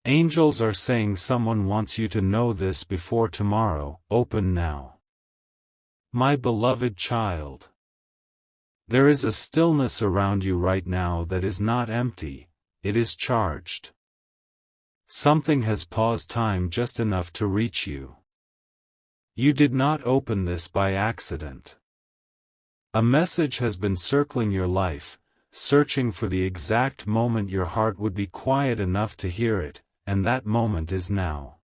Angels are saying someone wants you to know this before tomorrow. Open now. My beloved child. There is a stillness around you right now that is not empty, it is charged. Something has paused time just enough to reach you. You did not open this by accident. A message has been circling your life, searching for the exact moment your heart would be quiet enough to hear it, and that moment is now.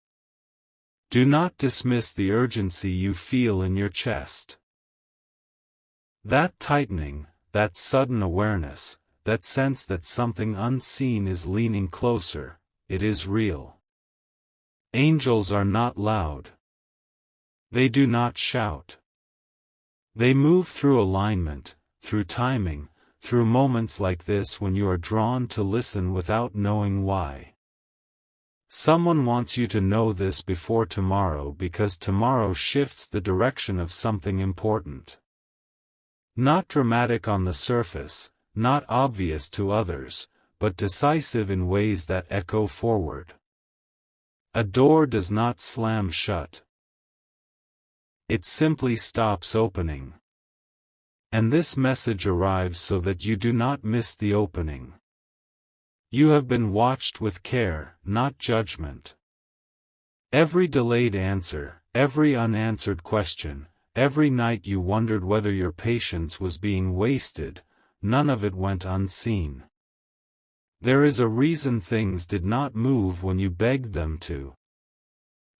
Do not dismiss the urgency you feel in your chest. That tightening, that sudden awareness, that sense that something unseen is leaning closer, it is real. Angels are not loud. They do not shout. They move through alignment, through timing, through moments like this when you are drawn to listen without knowing why. Someone wants you to know this before tomorrow because tomorrow shifts the direction of something important. Not dramatic on the surface, not obvious to others, but decisive in ways that echo forward. A door does not slam shut. It simply stops opening. And this message arrives so that you do not miss the opening. You have been watched with care, not judgment. Every delayed answer, every unanswered question, every night you wondered whether your patience was being wasted, none of it went unseen. There is a reason things did not move when you begged them to.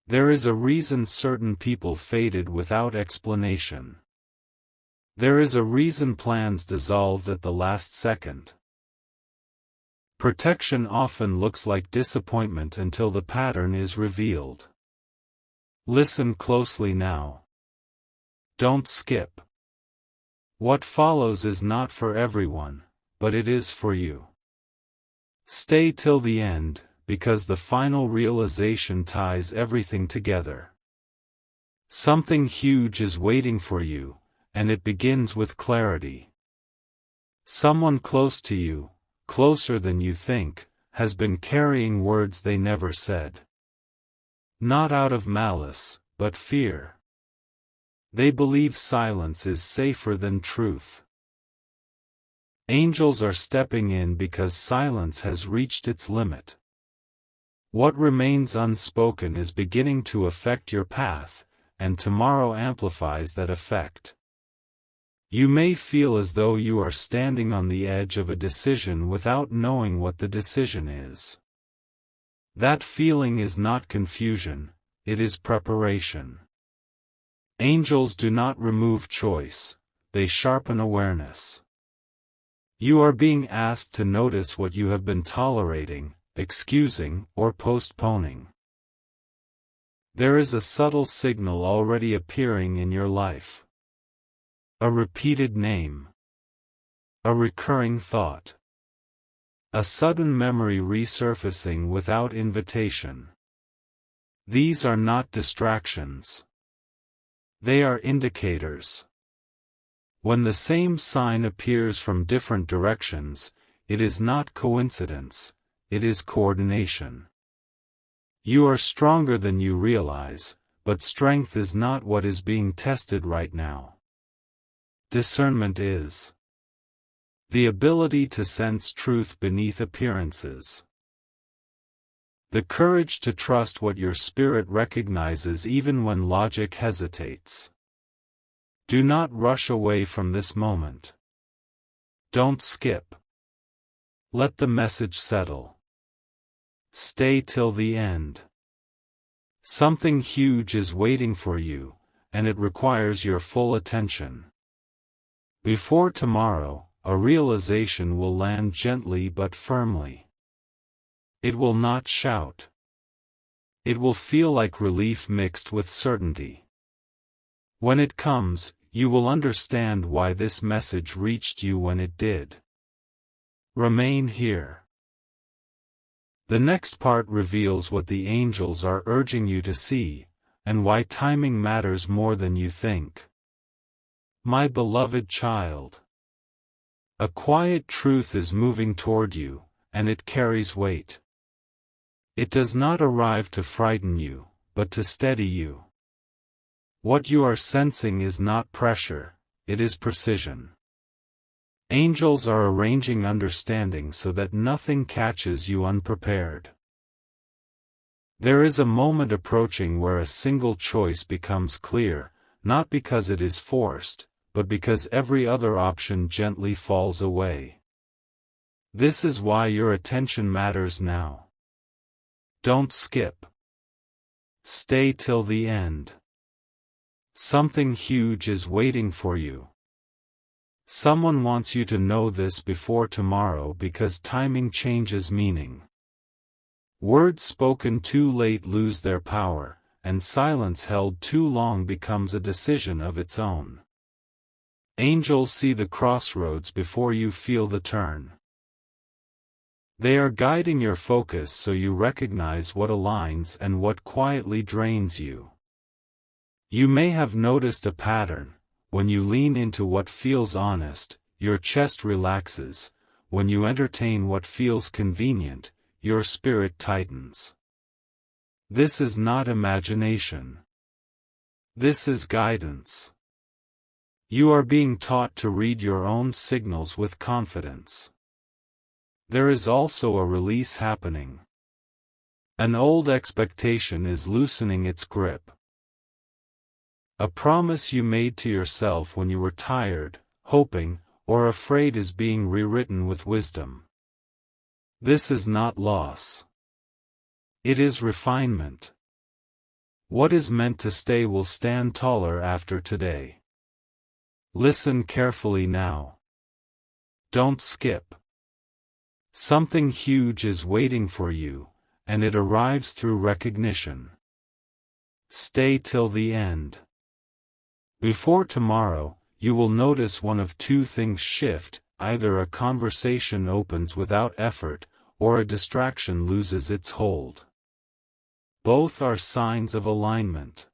There is a reason certain people faded without explanation. There is a reason plans dissolved at the last second. Protection often looks like disappointment until the pattern is revealed. Listen closely now. Don't skip. What follows is not for everyone, but it is for you. Stay till the end, because the final realization ties everything together. Something huge is waiting for you, and it begins with clarity. Someone close to you, closer than you think, has been carrying words they never said. Not out of malice, but fear. They believe silence is safer than truth. Angels are stepping in because silence has reached its limit. What remains unspoken is beginning to affect your path, and tomorrow amplifies that effect. You may feel as though you are standing on the edge of a decision without knowing what the decision is. That feeling is not confusion, it is preparation. Angels do not remove choice, they sharpen awareness. You are being asked to notice what you have been tolerating, excusing, or postponing. There is a subtle signal already appearing in your life. A repeated name. A recurring thought. A sudden memory resurfacing without invitation. These are not distractions. They are indicators. When the same sign appears from different directions, it is not coincidence, it is coordination. You are stronger than you realize, but strength is not what is being tested right now. Discernment is the ability to sense truth beneath appearances. The courage to trust what your spirit recognizes even when logic hesitates. Do not rush away from this moment. Don't skip. Let the message settle. Stay till the end. Something huge is waiting for you, and it requires your full attention. Before tomorrow, a realization will land gently but firmly. It will not shout. It will feel like relief mixed with certainty. When it comes, you will understand why this message reached you when it did. Remain here. The next part reveals what the angels are urging you to see, and why timing matters more than you think. My beloved child. A quiet truth is moving toward you, and it carries weight. It does not arrive to frighten you, but to steady you. What you are sensing is not pressure, it is precision. Angels are arranging understanding so that nothing catches you unprepared. There is a moment approaching where a single choice becomes clear, not because it is forced, but because every other option gently falls away. This is why your attention matters now. Don't skip. Stay till the end. Something huge is waiting for you. Someone wants you to know this before tomorrow because timing changes meaning. Words spoken too late lose their power, and silence held too long becomes a decision of its own. Angels see the crossroads before you feel the turn. They are guiding your focus so you recognize what aligns and what quietly drains you. You may have noticed a pattern. When you lean into what feels honest, your chest relaxes. When you entertain what feels convenient, your spirit tightens. This is not imagination. This is guidance. You are being taught to read your own signals with confidence. There is also a release happening. An old expectation is loosening its grip. A promise you made to yourself when you were tired, hoping, or afraid is being rewritten with wisdom. This is not loss. It is refinement. What is meant to stay will stand taller after today. Listen carefully now. Don't skip. Something huge is waiting for you, and it arrives through recognition. Stay till the end. Before tomorrow, you will notice one of two things shift: either a conversation opens without effort, or a distraction loses its hold. Both are signs of alignment.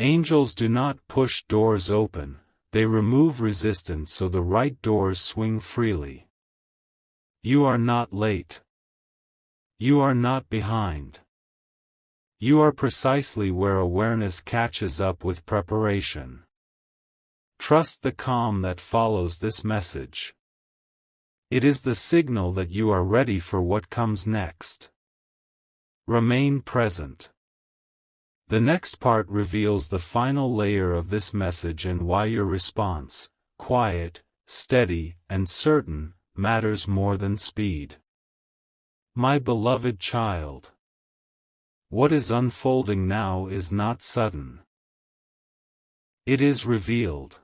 Angels do not push doors open, they remove resistance so the right doors swing freely. You are not late. You are not behind. You are precisely where awareness catches up with preparation. Trust the calm that follows this message. It is the signal that you are ready for what comes next. Remain present. The next part reveals the final layer of this message and why your response, quiet, steady, and certain, matters more than speed. My beloved child. What is unfolding now is not sudden. It is revealed.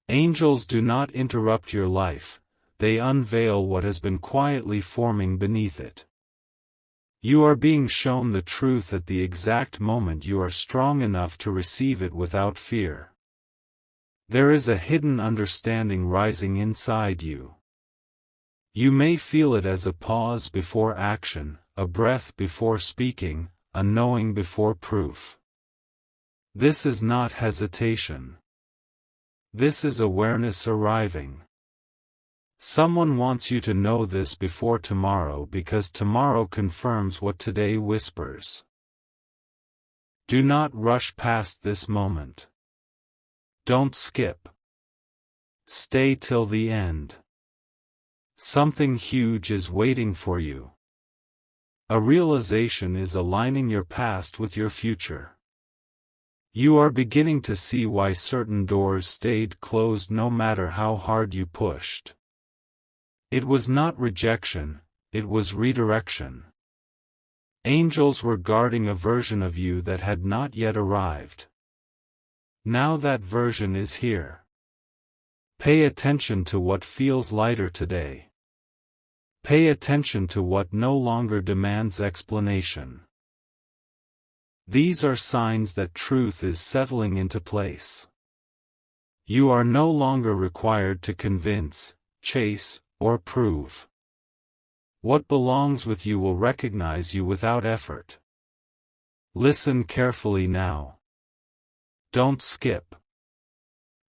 Angels do not interrupt your life, they unveil what has been quietly forming beneath it. You are being shown the truth at the exact moment you are strong enough to receive it without fear. There is a hidden understanding rising inside you. You may feel it as a pause before action, a breath before speaking, a knowing before proof. This is not hesitation. This is awareness arriving. Someone wants you to know this before tomorrow because tomorrow confirms what today whispers. Do not rush past this moment. Don't skip. Stay till the end. Something huge is waiting for you. A realization is aligning your past with your future. You are beginning to see why certain doors stayed closed no matter how hard you pushed. It was not rejection, it was redirection. Angels were guarding a version of you that had not yet arrived. Now that version is here. Pay attention to what feels lighter today. Pay attention to what no longer demands explanation. These are signs that truth is settling into place. You are no longer required to convince, chase, or prove. What belongs with you will recognize you without effort. Listen carefully now. Don't skip.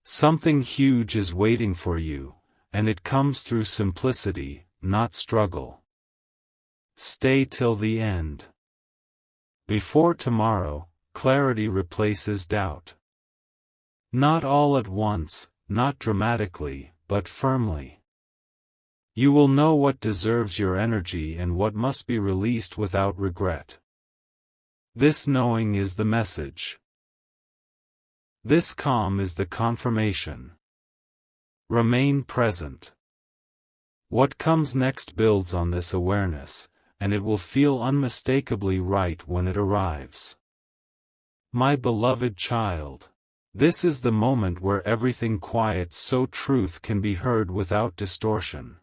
Something huge is waiting for you, and it comes through simplicity, not struggle. Stay till the end. Before tomorrow, clarity replaces doubt. Not all at once, not dramatically, but firmly. You will know what deserves your energy and what must be released without regret. This knowing is the message. This calm is the confirmation. Remain present. What comes next builds on this awareness, and it will feel unmistakably right when it arrives. My beloved child. This is the moment where everything quiets so truth can be heard without distortion.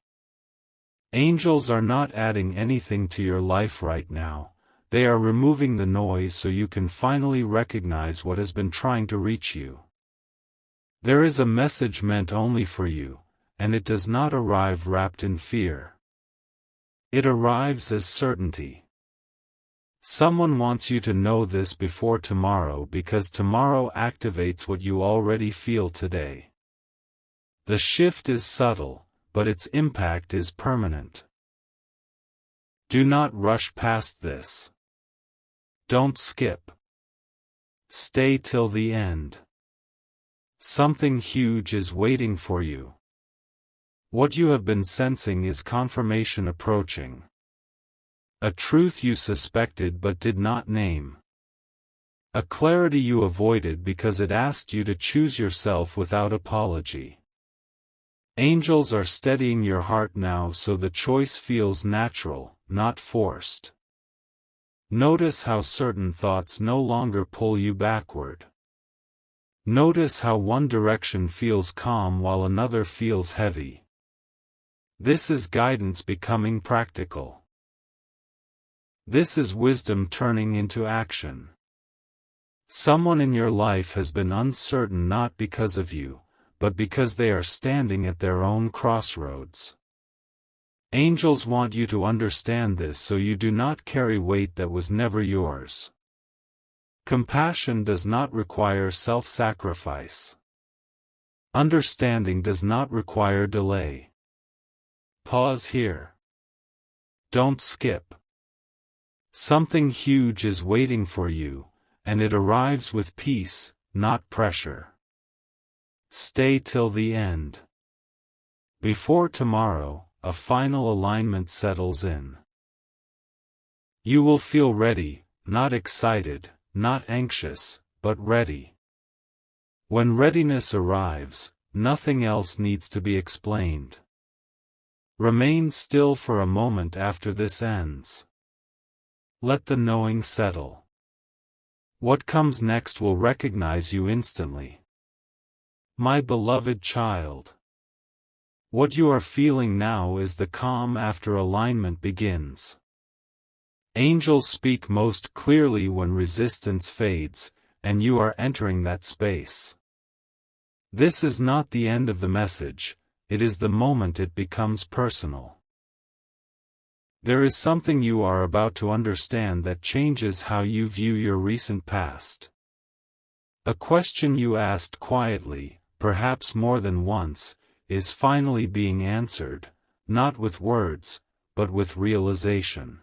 Angels are not adding anything to your life right now, they are removing the noise so you can finally recognize what has been trying to reach you. There is a message meant only for you, and it does not arrive wrapped in fear. It arrives as certainty. Someone wants you to know this before tomorrow because tomorrow activates what you already feel today. The shift is subtle, but its impact is permanent. Do not rush past this. Don't skip. Stay till the end. Something huge is waiting for you. What you have been sensing is confirmation approaching. A truth you suspected but did not name. A clarity you avoided because it asked you to choose yourself without apology. Angels are steadying your heart now so the choice feels natural, not forced. Notice how certain thoughts no longer pull you backward. Notice how one direction feels calm while another feels heavy. This is guidance becoming practical. This is wisdom turning into action. Someone in your life has been uncertain not because of you, but because they are standing at their own crossroads. Angels want you to understand this so you do not carry weight that was never yours. Compassion does not require self-sacrifice. Understanding does not require delay. Pause here. Don't skip. Something huge is waiting for you, and it arrives with peace, not pressure. Stay till the end. Before tomorrow, a final alignment settles in. You will feel ready, not excited, not anxious, but ready. When readiness arrives, nothing else needs to be explained. Remain still for a moment after this ends. Let the knowing settle. What comes next will recognize you instantly. My beloved child. What you are feeling now is the calm after alignment begins. Angels speak most clearly when resistance fades, and you are entering that space. This is not the end of the message, it is the moment it becomes personal. There is something you are about to understand that changes how you view your recent past. A question you asked quietly, perhaps more than once, is finally being answered, not with words, but with realization.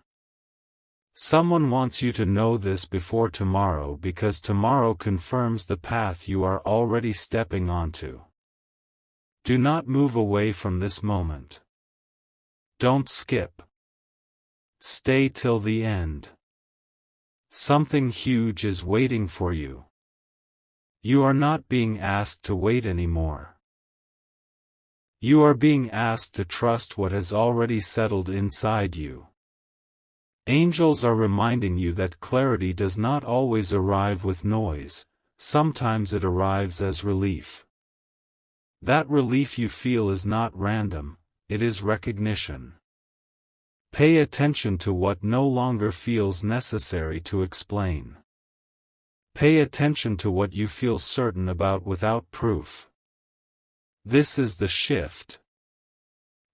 Someone wants you to know this before tomorrow because tomorrow confirms the path you are already stepping onto. Do not move away from this moment. Don't skip. Stay till the end. Something huge is waiting for you. You are not being asked to wait anymore. You are being asked to trust what has already settled inside you. Angels are reminding you that clarity does not always arrive with noise, sometimes it arrives as relief. That relief you feel is not random, it is recognition. Pay attention to what no longer feels necessary to explain. Pay attention to what you feel certain about without proof. This is the shift.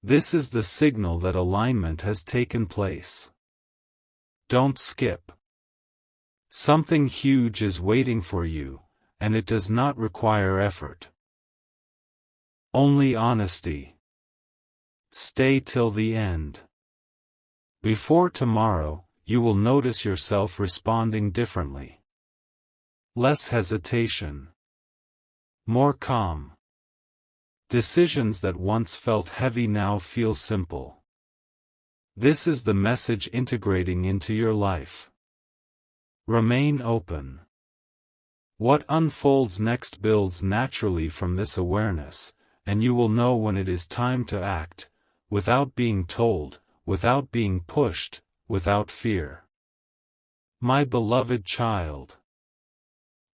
This is the signal that alignment has taken place. Don't skip. Something huge is waiting for you, and it does not require effort. Only honesty. Stay till the end. Before tomorrow, you will notice yourself responding differently. Less hesitation. More calm. Decisions that once felt heavy now feel simple. This is the message integrating into your life. Remain open. What unfolds next builds naturally from this awareness, and you will know when it is time to act, without being told, without being pushed, without fear. My beloved child.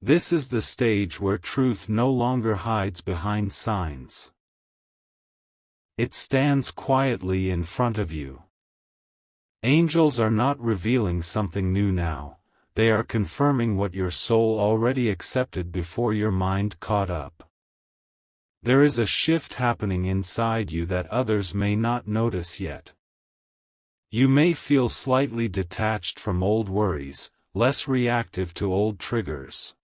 This is the stage where truth no longer hides behind signs. It stands quietly in front of you. Angels are not revealing something new now, they are confirming what your soul already accepted before your mind caught up. There is a shift happening inside you that others may not notice yet. You may feel slightly detached from old worries, less reactive to old triggers.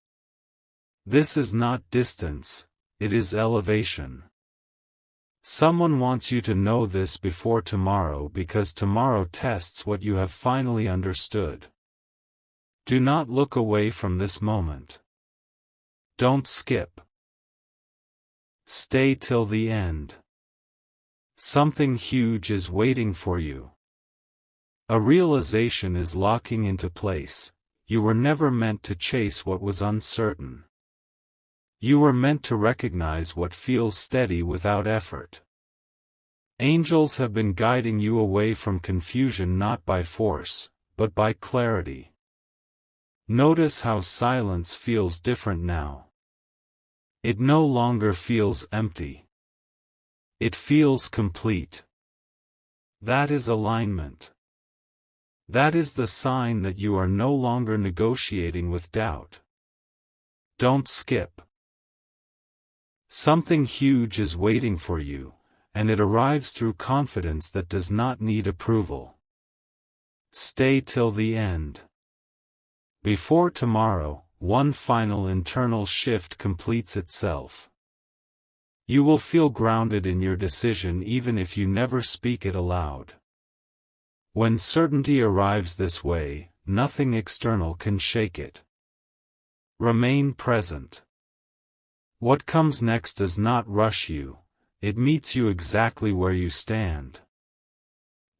This is not distance, it is elevation. Someone wants you to know this before tomorrow because tomorrow tests what you have finally understood. Do not look away from this moment. Don't skip. Stay till the end. Something huge is waiting for you. A realization is locking into place. You were never meant to chase what was uncertain. You were meant to recognize what feels steady without effort. Angels have been guiding you away from confusion not by force, but by clarity. Notice how silence feels different now. It no longer feels empty. It feels complete. That is alignment. That is the sign that you are no longer negotiating with doubt. Don't skip. Something huge is waiting for you, and it arrives through confidence that does not need approval. Stay till the end. Before tomorrow, one final internal shift completes itself. You will feel grounded in your decision even if you never speak it aloud. When certainty arrives this way, nothing external can shake it. Remain present. What comes next does not rush you, it meets you exactly where you stand.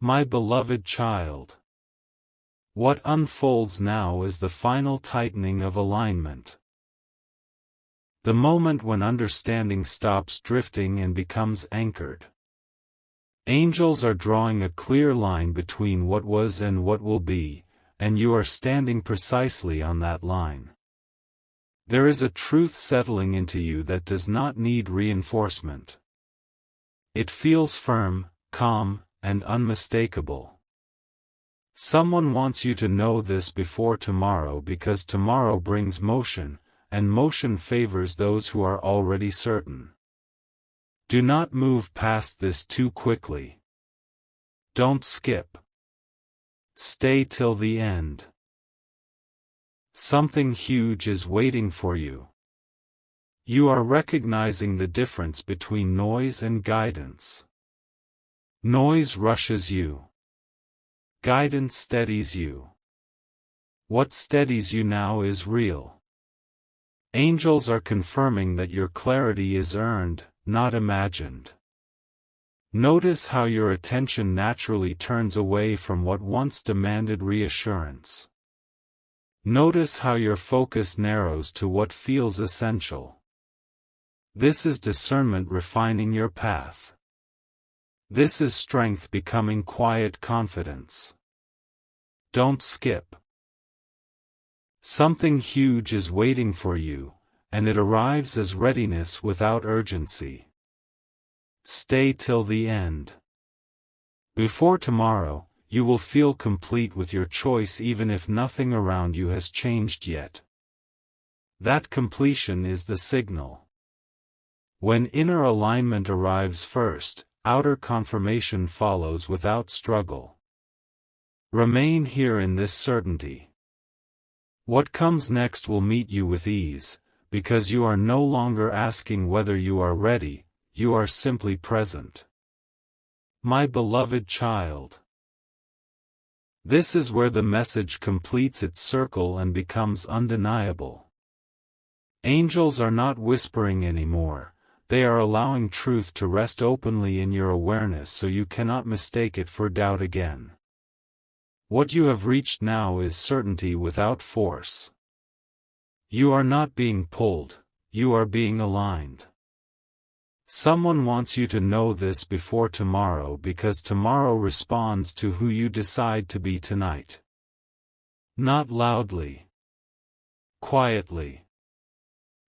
My beloved child. What unfolds now is the final tightening of alignment. The moment when understanding stops drifting and becomes anchored. Angels are drawing a clear line between what was and what will be, and you are standing precisely on that line. There is a truth settling into you that does not need reinforcement. It feels firm, calm, and unmistakable. Someone wants you to know this before tomorrow because tomorrow brings motion, and motion favors those who are already certain. Do not move past this too quickly. Don't skip. Stay till the end. Something huge is waiting for you. You are recognizing the difference between noise and guidance. Noise rushes you. Guidance steadies you. What steadies you now is real. Angels are confirming that your clarity is earned, not imagined. Notice how your attention naturally turns away from what once demanded reassurance. Notice how your focus narrows to what feels essential. This is discernment refining your path. This is strength becoming quiet confidence. Don't skip. Something huge is waiting for you, and it arrives as readiness without urgency. Stay till the end. Before tomorrow, you will feel complete with your choice even if nothing around you has changed yet. That completion is the signal. When inner alignment arrives first, outer confirmation follows without struggle. Remain here in this certainty. What comes next will meet you with ease, because you are no longer asking whether you are ready, you are simply present. My beloved child. This is where the message completes its circle and becomes undeniable. Angels are not whispering anymore, they are allowing truth to rest openly in your awareness so you cannot mistake it for doubt again. What you have reached now is certainty without force. You are not being pulled, you are being aligned. Someone wants you to know this before tomorrow because tomorrow responds to who you decide to be tonight. Not loudly. Quietly.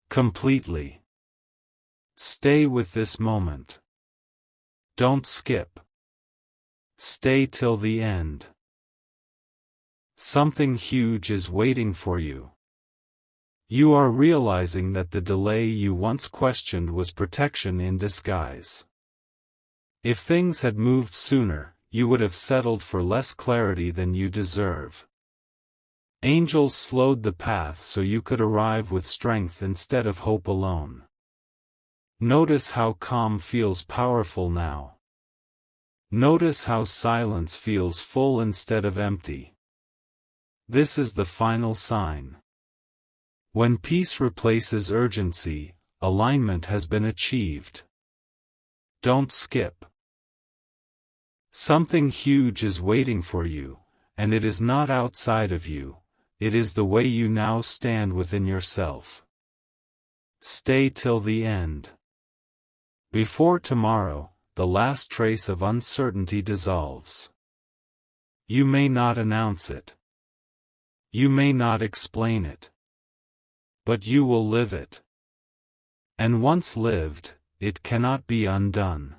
Completely. Stay with this moment. Don't skip. Stay till the end. Something huge is waiting for you. You are realizing that the delay you once questioned was protection in disguise. If things had moved sooner, you would have settled for less clarity than you deserve. Angels slowed the path so you could arrive with strength instead of hope alone. Notice how calm feels powerful now. Notice how silence feels full instead of empty. This is the final sign. When peace replaces urgency, alignment has been achieved. Don't skip. Something huge is waiting for you, and it is not outside of you, it is the way you now stand within yourself. Stay till the end. Before tomorrow, the last trace of uncertainty dissolves. You may not announce it. You may not explain it. But you will live it. And once lived, it cannot be undone.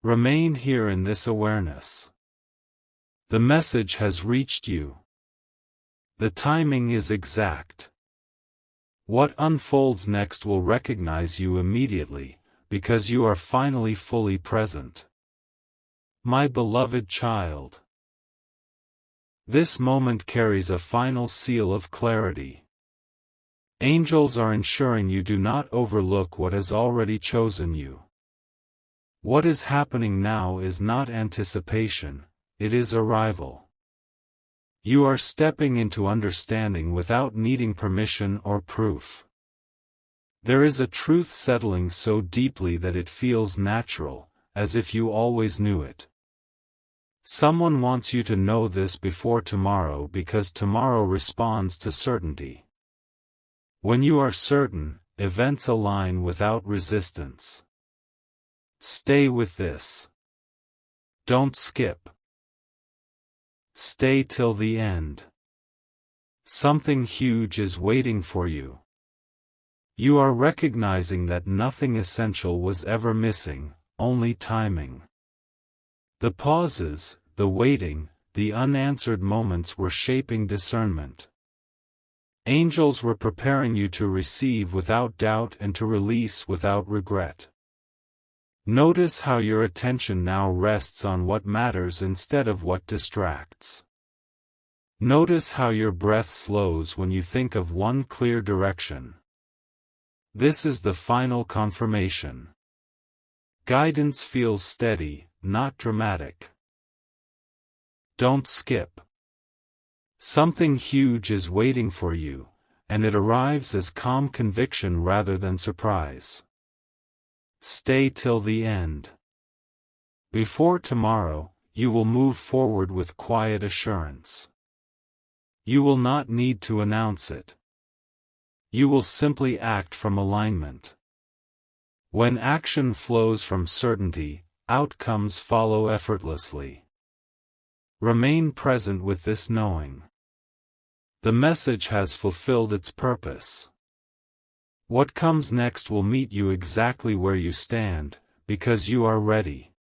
Remain here in this awareness. The message has reached you. The timing is exact. What unfolds next will recognize you immediately, because you are finally fully present. My beloved child. This moment carries a final seal of clarity. Angels are ensuring you do not overlook what has already chosen you. What is happening now is not anticipation, it is arrival. You are stepping into understanding without needing permission or proof. There is a truth settling so deeply that it feels natural, as if you always knew it. Someone wants you to know this before tomorrow because tomorrow responds to certainty. When you are certain, events align without resistance. Stay with this. Don't skip. Stay till the end. Something huge is waiting for you. You are recognizing that nothing essential was ever missing, only timing. The pauses, the waiting, the unanswered moments were shaping discernment. Angels were preparing you to receive without doubt and to release without regret. Notice how your attention now rests on what matters instead of what distracts. Notice how your breath slows when you think of one clear direction. This is the final confirmation. Guidance feels steady, not dramatic. Don't skip. Something huge is waiting for you, and it arrives as calm conviction rather than surprise. Stay till the end. Before tomorrow, you will move forward with quiet assurance. You will not need to announce it. You will simply act from alignment. When action flows from certainty, outcomes follow effortlessly. Remain present with this knowing. The message has fulfilled its purpose. What comes next will meet you exactly where you stand, because you are ready.